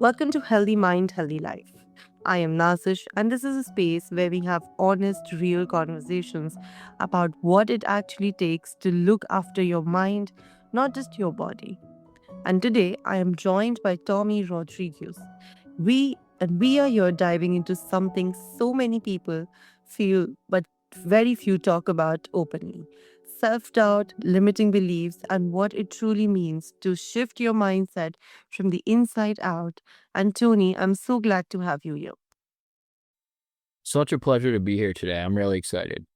Welcome to Healthy Mind, Healthy Life. I am Nazish, and this is a space where we have honest, real conversations about what it actually takes to look after your mind, not just your body. And today I am joined by Tommy Rodriguez. We are here diving into something so many people feel but very few talk about openly. Self-doubt, limiting beliefs, and what it truly means to shift your mindset from the inside out. And Tony, I'm so glad to have you here. Such a pleasure to be here today. I'm really excited.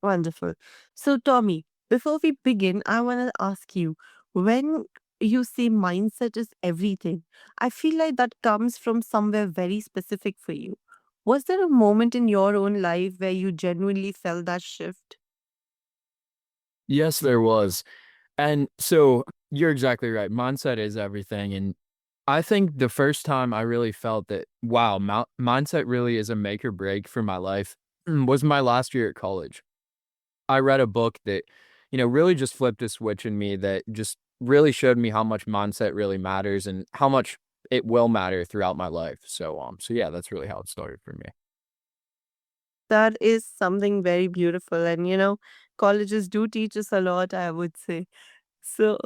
Wonderful. So, Tommy, before we begin, I want to ask you when you say mindset is everything, I feel like that comes from somewhere very specific for you. Was there a moment in your own life where you genuinely felt that shift? Yes, there was. And so you're exactly right. Mindset is everything. And I think the first time I really felt that, wow, mindset really is a make or break for my life was my last year at college. I read a book that, really just flipped a switch in me that just really showed me how much mindset really matters and how much it will matter throughout my life. So yeah, that's really how it started for me. That is something very beautiful. And, colleges do teach us a lot, I would say. So,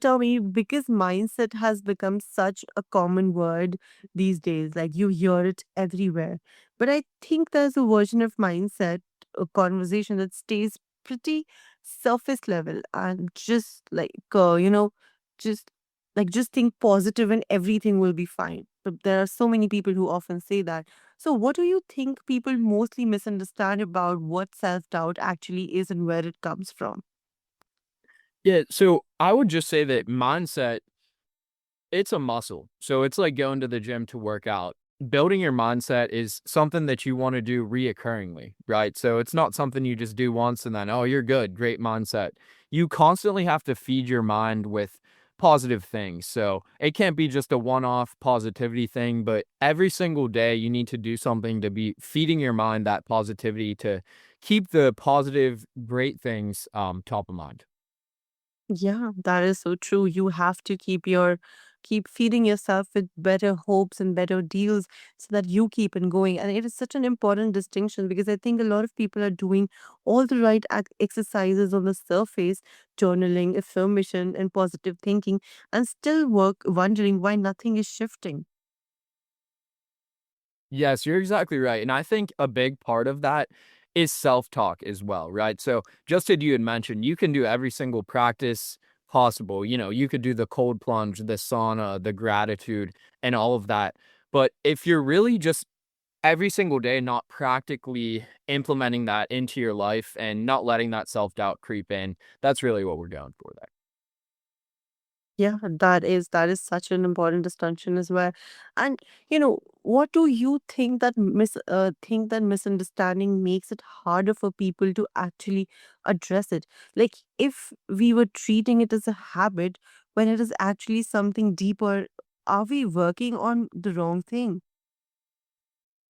Tommy, because mindset has become such a common word these days, like you hear it everywhere. But I think there's a version of mindset, a conversation that stays pretty surface level and just just just think positive and everything will be fine. But there are so many people who often say that. So, what do you think people mostly misunderstand about what self doubt actually is and where it comes from? Yeah, so I would just say that mindset, it's a muscle. So it's like going to the gym to work out. Building your mindset is something that you want to do reoccurringly, right? So it's not something you just do once and then, oh, you're good, great mindset. You constantly have to feed your mind with positive things. So it can't be just a one off positivity thing, but every single day you need to do something to be feeding your mind that positivity to keep the positive, great things top of mind. Yeah, that is so true. You have to keep feeding yourself with better hopes and better deals so that you keep on going. And it is such an important distinction because I think a lot of people are doing all the right exercises on the surface, journaling, affirmation, and positive thinking, and still work wondering why nothing is shifting. Yes, you're exactly right. And I think a big part of that is self-talk as well, right? So just as you had mentioned, you can do every single practice possible. You could do the cold plunge, the sauna, the gratitude, and all of that. But if you're really just every single day not practically implementing that into your life and not letting that self-doubt creep in, that's really what we're going for there. Yeah, that is such an important distinction as well. And what do you think that misunderstanding makes it harder for people to actually address it? Like if we were treating it as a habit when it is actually something deeper, are we working on the wrong thing?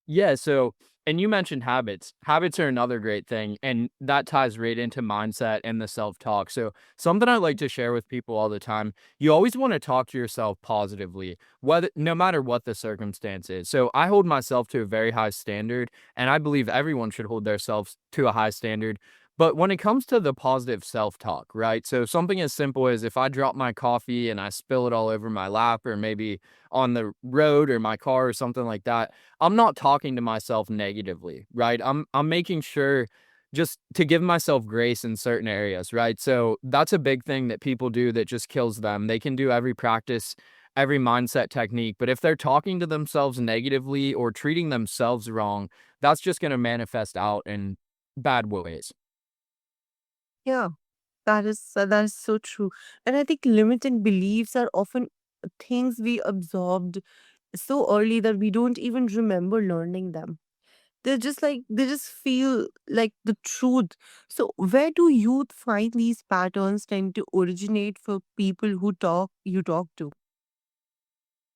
Yeah, so and you mentioned habits. Habits are another great thing, and that ties right into mindset and the self-talk. So, something I like to share with people all the time, you always want to talk to yourself positively, whether no matter what the circumstance is. So, I hold myself to a very high standard, and I believe everyone should hold themselves to a high standard. But when it comes to the positive self-talk, right? So, something as simple as if I drop my coffee and I spill it all over my lap or maybe on the road or my car or something like that, I'm not talking to myself negatively, right? I'm making sure just to give myself grace in certain areas, right? So that's a big thing that people do that just kills them. They can do every practice, every mindset technique, but if they're talking to themselves negatively or treating themselves wrong, that's just going to manifest out in bad ways. Yeah, that is so true. And I think limiting beliefs are often things we absorbed so early that we don't even remember learning them. They just feel like the truth. So where do you find these patterns tend to originate for people who talk to?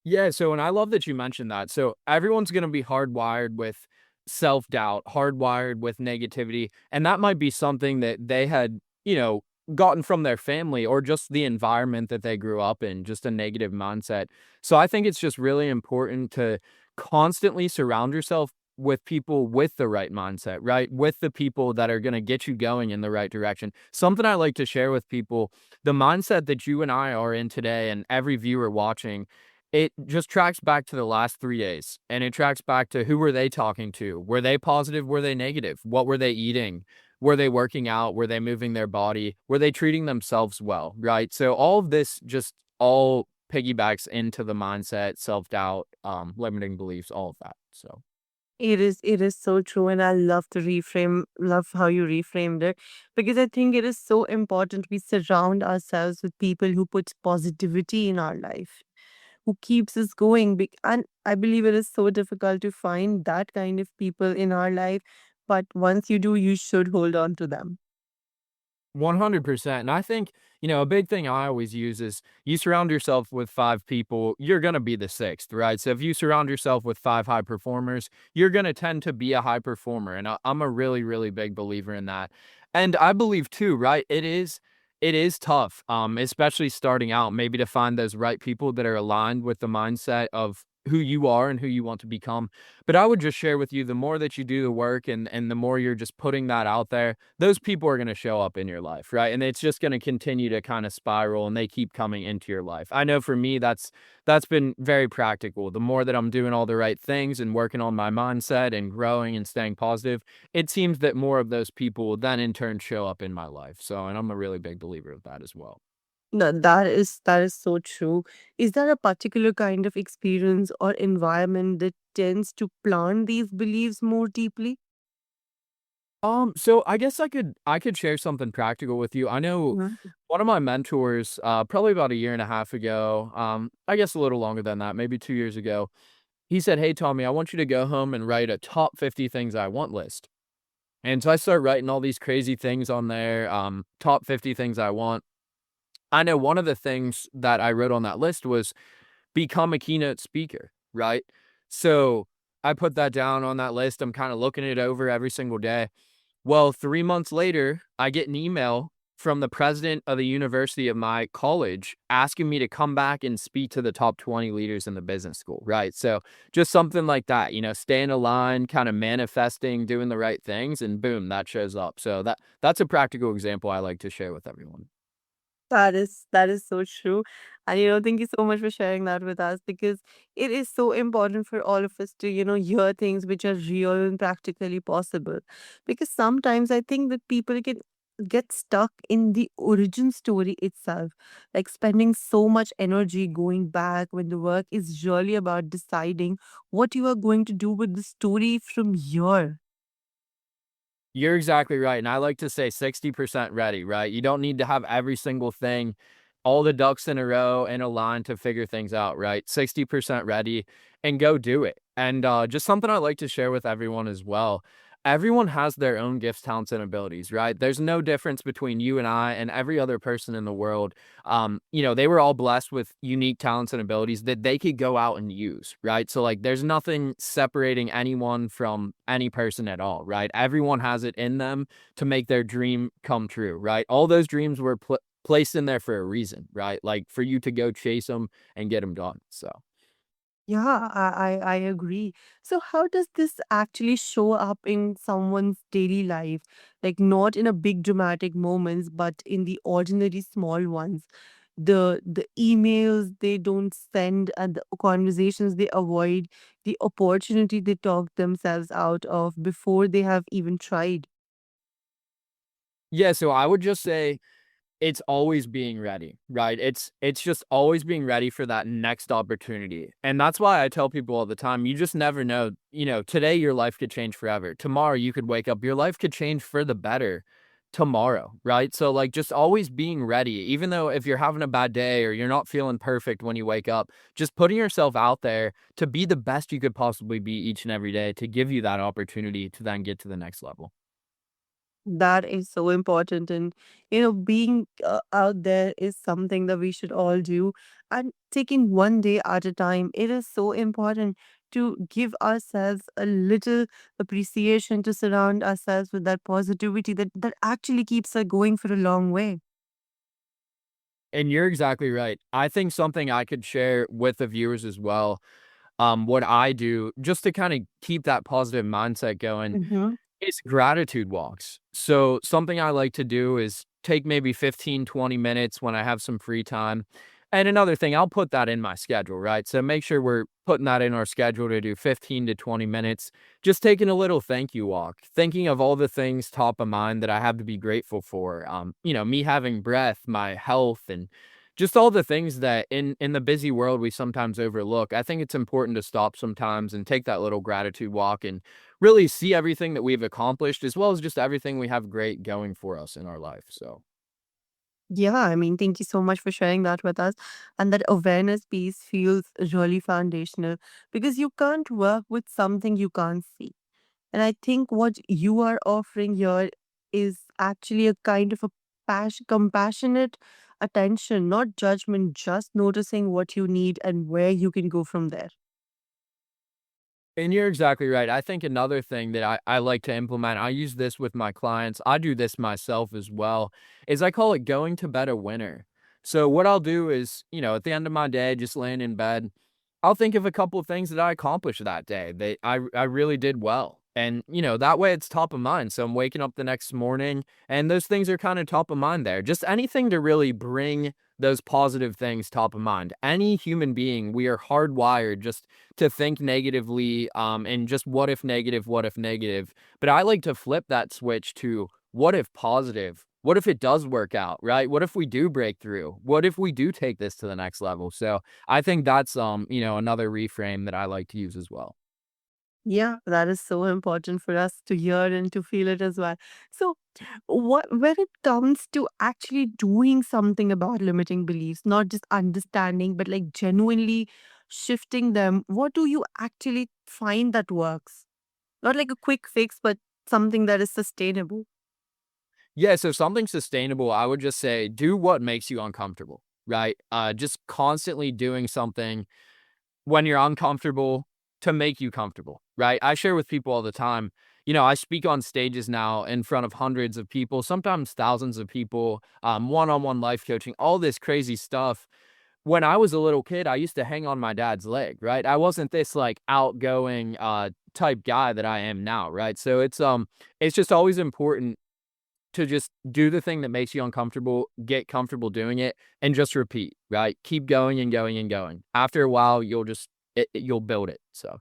Yeah, so and I love that you mentioned that. So everyone's going to be hardwired with self-doubt, hardwired with negativity, and that might be something that they had, gotten from their family or just the environment that they grew up in, just a negative mindset. So I think it's just really important to constantly surround yourself with people with the right mindset, right? With the people that are going to get you going in the right direction. Something I like to share with people, the mindset that you and I are in today and every viewer watching, it just tracks back to the last 3 days, and it tracks back to who were they talking to? Were they positive? Were they negative? What were they eating? Were they working out? Were they moving their body? Were they treating themselves well, right? So all of this just all piggybacks into the mindset, self-doubt, limiting beliefs, all of that. So It is so true, and I love how you reframed it, because I think it is so important we surround ourselves with people who puts positivity in our life, who keeps us going. And I believe it is so difficult to find that kind of people in our life, but once you do, you should hold on to them. 100%. And I think, a big thing I always use is you surround yourself with 5 people, you're going to be the sixth, right? So if you surround yourself with 5 high performers, you're going to tend to be a high performer. And I'm a really, really big believer in that. And I believe too, right? It is tough, especially starting out, maybe to find those right people that are aligned with the mindset of who you are and who you want to become. But I would just share with you, the more that you do the work and the more you're just putting that out there, those people are gonna show up in your life, right? And it's just gonna continue to kinda spiral, and they keep coming into your life. I know for me, that's been very practical. The more that I'm doing all the right things and working on my mindset and growing and staying positive, it seems that more of those people will then in turn show up in my life. So, and I'm a really big believer of that as well. No, that is so true. Is there a particular kind of experience or environment that tends to plant these beliefs more deeply? So I guess I could share something practical with you. I know one of my mentors, probably about a year and a half ago, I guess a little longer than that, maybe 2 years ago, he said, "Hey, Tommy, I want you to go home and write a top 50 things I want list." And so I start writing all these crazy things on there, top 50 things I want. I know one of the things that I wrote on that list was become a keynote speaker, right? So I put that down on that list. I'm kind of looking it over every single day. Well, 3 months later, I get an email from the president of the university of my college asking me to come back and speak to the top 20 leaders in the business school, right? So, just something like that, staying aligned, kinda manifesting, doing the right things, and boom, that shows up. So that's a practical example I like to share with everyone. That is so true. And thank you so much for sharing that with us, because it is so important for all of us to, hear things which are real and practically possible. Because sometimes I think that people can get stuck in the origin story itself, like spending so much energy going back when the work is really about deciding what you are going to do with the story from here. You're exactly right, and I like to say 60% ready, right? You don't need to have every single thing, all the ducks in a row in a line to figure things out, right? 60% ready and go do it. And just something I like to share with everyone as well. Everyone has their own gifts, talents, and abilities, right? There's no difference between you and I and every other person in the world. They were all blessed with unique talents and abilities that they could go out and use, right? So like there's nothing separating anyone from any person at all, right? Everyone has it in them to make their dream come true, right? All those dreams were placed in there for a reason, right? Like for you to go chase them and get them done. So Yeah, I agree. So how does this actually show up in someone's daily life? Like not in a big dramatic moments, but in the ordinary small ones. The emails they don't send and the conversations they avoid, the opportunity they talk themselves out of before they have even tried. yeah, so I would just say it's always being ready, right? It's just always being ready for that next opportunity. And that's why I tell people all the time, you just never know, today your life could change forever. Tomorrow you could wake up, your life could change for the better tomorrow, right? So like just always being ready, even though if you're having a bad day or you're not feeling perfect when you wake up, just putting yourself out there to be the best you could possibly be each and every day to give you that opportunity to then get to the next level. That is so important. And, being out there is something that we should all do. And taking one day at a time, it is so important to give ourselves a little appreciation, to surround ourselves with that positivity that actually keeps us going for a long way. And you're exactly right. I think something I could share with the viewers as well, what I do just to kinda keep that positive mindset going Mhm. is gratitude walks. So something I like to do is take maybe 15, 20 minutes when I have some free time. And another thing, I'll put that in my schedule, right? So make sure we're putting that in our schedule to do 15 to 20 minutes, just taking a little thank you walk, thinking of all the things top of mind that I have to be grateful for. Me having breath, my health, and just all the things that in the busy world we sometimes overlook. I think it's important to stop sometimes and take that little gratitude walk and really see everything that we've accomplished as well as just everything we have great going for us in our life, so Yeah, I mean, thank you so much for sharing that with us. And that awareness piece feels really foundational because you can't work with something you can't see. And I think what you are offering here is actually a kind of a compassionate attention, not judgment, just noticing what you need and where you can go from there. and you're exactly right. I think another thing that I like to implement, I use this with my clients, I do this myself as well, is I call it going to bed a winner. So what I'll do is, at the end of my day, just laying in bed, I'll think of a couple of things that I accomplished that day that I really did well. And, that way it's top of mind. So I'm waking up the next morning and those things are kind of top of mind there. Just anything to really bring those positive things top of mind. Any human being, we are hardwired just to think negatively, and just what if negative, what if negative. But I like to flip that switch to what if positive? What if it does work out, right? What if we do break through? What if we do take this to the next level? So I think that's another reframe that I like to use as well. Yeah, that is so important for us to hear and to feel it as well. So, what when it comes to actually doing something about limiting beliefs, not just understanding, but like genuinely shifting them, what do you actually find that works? Not like a quick fix, but something that is sustainable. Yeah, so something sustainable, I would just say do what makes you uncomfortable, right? Just constantly doing something when you're uncomfortable to make you comfortable, right? I share with people all the time. I speak on stages now in front of hundreds of people, sometimes thousands of people, one-on-one life coaching, all this crazy stuff. When I was a little kid, I used to hang on my dad's leg, right? I wasn't this like outgoing type guy that I am now, right? So it's just always important to just do the thing that makes you uncomfortable, get comfortable doing it, and just repeat, right? Keep going and going and going. After a while, you'll build it. So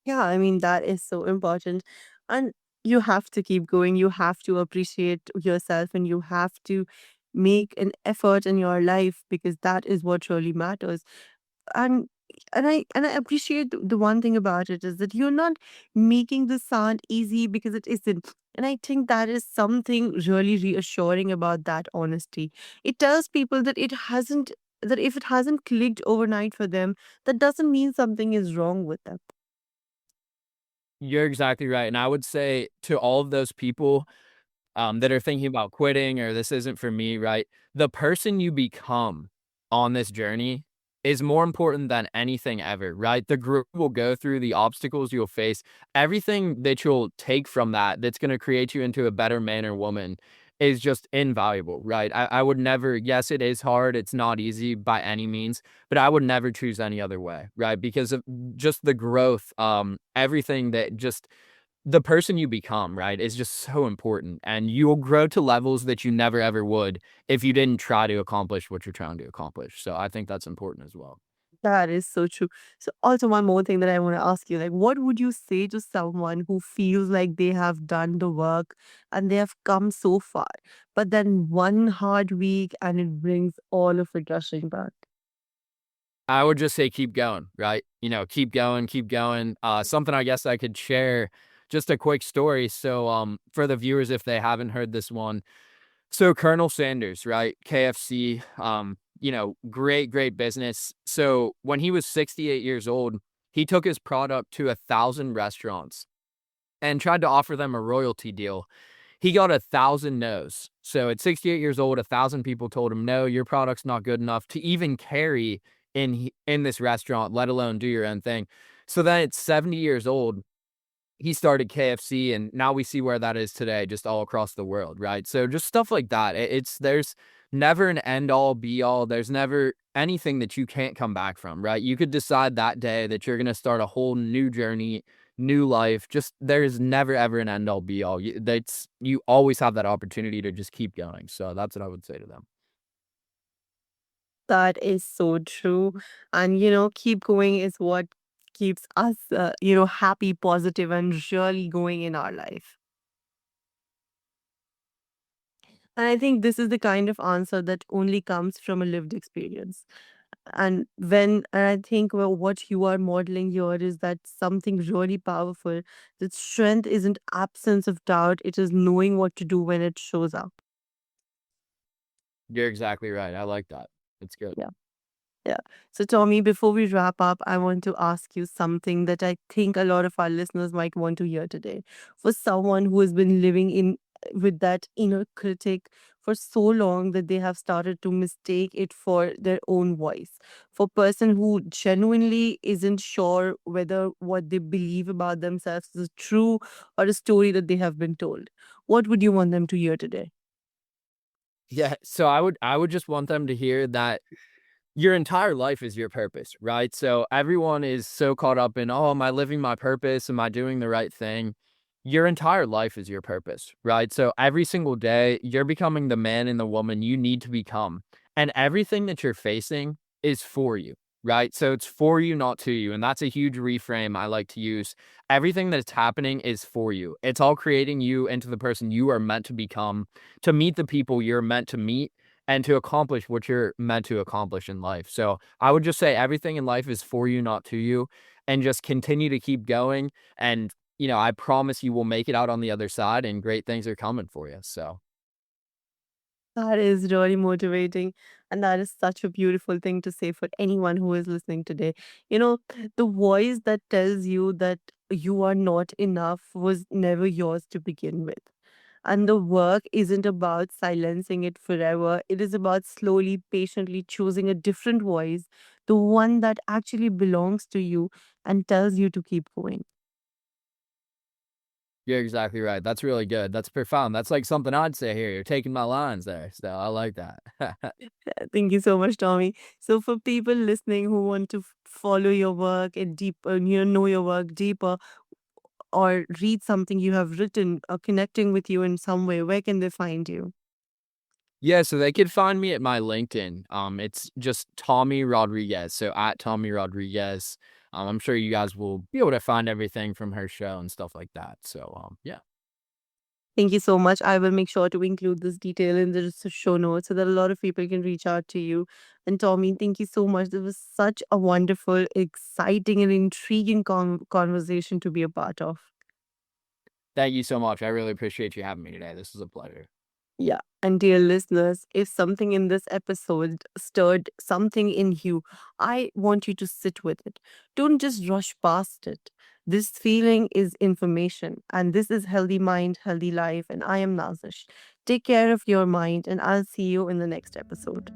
Yeah, I mean, that is so important. And you have to keep going. You have to appreciate yourself and you have to make an effort in your life because that is what really matters. And and I appreciate the one thing about it is that you're not making this sound easy because it isn't. And I think that is something really reassuring about that honesty. It tells people that that if it hasn't clicked overnight for them, that doesn't mean something is wrong with them. you're exactly right. And I would say to all of those people that are thinking about quitting or this isn't for me, right? The person you become on this journey is more important than anything ever, right? The group will go through the obstacles you'll face, everything that you'll take from that that's going to create you into a better man or woman is just invaluable, right? I would never, yes, it is hard. It's not easy by any means, but I would never choose any other way, right? Because of just the growth, everything that just the person you become, right, is just so important, and you'll grow to levels that you never ever would if you didn't try to accomplish what you're trying to accomplish, so I think that's important as well. That is so true. So also one more thing that I want to ask you, like what would you say to someone who feels like they have done the work and they have come so far, but then one hard week and it brings all of it rushing back? I would just say keep going, right? Keep going, keep going. Something I guess I could share, just a quick story, so, for the viewers, if they haven't heard this one. So Colonel Sanders, right? KFC, great, great business. So when he was 68 years old, he took his product to 1,000 restaurants and tried to offer them a royalty deal. He got 1,000 no's. So at 68 years old, 1,000 people told him, "No, your product's not good enough to even carry in this restaurant, let alone do your own thing." So then at 70 years old, he started KFC, and now we see where that is today, just all across the world, right? So just stuff like that. It's there's never an end all be all. There's never anything that you can't come back from, right? You could decide that day that you're gonna start a whole new journey, new life. Just there's never ever an end all be all. That's you always have that opportunity to just keep going. So that's what I would say to them. That is so true. And, keep going is what keeps us, happy, positive, and really going in our life. And I think this is the kind of answer that only comes from a lived experience. And I think, well, what you are modeling here is that something really powerful. That strength isn't absence of doubt, it is knowing what to do when it shows up. You're exactly right. I like that. It's good. Yeah. Yeah. So, Tommy, before we wrap up, I want to ask you something that I think a lot of our listeners might want to hear today. For someone who has been living in with that inner critic for so long that they have started to mistake it for their own voice. For person who genuinely isn't sure whether what they believe about themselves is true or a story that they have been told. What would you want them to hear today? Yeah. So I would just want them to hear that your entire life is your purpose, right? So everyone is so caught up in, oh, am I living my purpose? Am I doing the right thing? Your entire life is your purpose, right? So every single day, you're becoming the man and the woman you need to become. And everything that you're facing is for you, right? So it's for you, not to you. And that's a huge reframe I like to use. Everything that's happening is for you. It's all creating you into the person you are meant to become, to meet the people you're meant to meet and to accomplish what you're meant to accomplish in life. So I would just say everything in life is for you, not to you, and just continue to keep going. And, I promise you will make it out on the other side and great things are coming for you. So, That is really motivating. And that is such a beautiful thing to say for anyone who is listening today. You know, the voice that tells you that you are not enough was never yours to begin with. And the work isn't about silencing it forever. It is about slowly, patiently choosing a different voice, the one that actually belongs to you and tells you to keep going. you're exactly right. That's really good. That's profound. That's like something I'd say here. You're taking my lines there. So I like that. Thank you so much, Tommy. So, for people listening who want to follow your work and deeper, know your work deeper, or read something you have written, or connecting with you in some way, where can they find you? Yeah, so they could find me at my LinkedIn. It's just Tommy Rodriguez. So at Tommy Rodriguez. I'm sure you guys will be able to find everything from her show and stuff like that. So yeah. Thank you so much. I will make sure to include this detail in the show notes so that a lot of people can reach out to you. And Tommy, thank you so much. This was such a wonderful, exciting, and intriguing conversation to be a part of. Thank you so much. I really appreciate you having me today. This was a pleasure. Yeah. And dear listeners, if something in this episode stirred something in you, I want you to sit with it. Don't just rush past it. This feeling is information, and this is Healthy Mind, Healthy Life. And I am Nazish. Take care of your mind, and I'll see you in the next episode.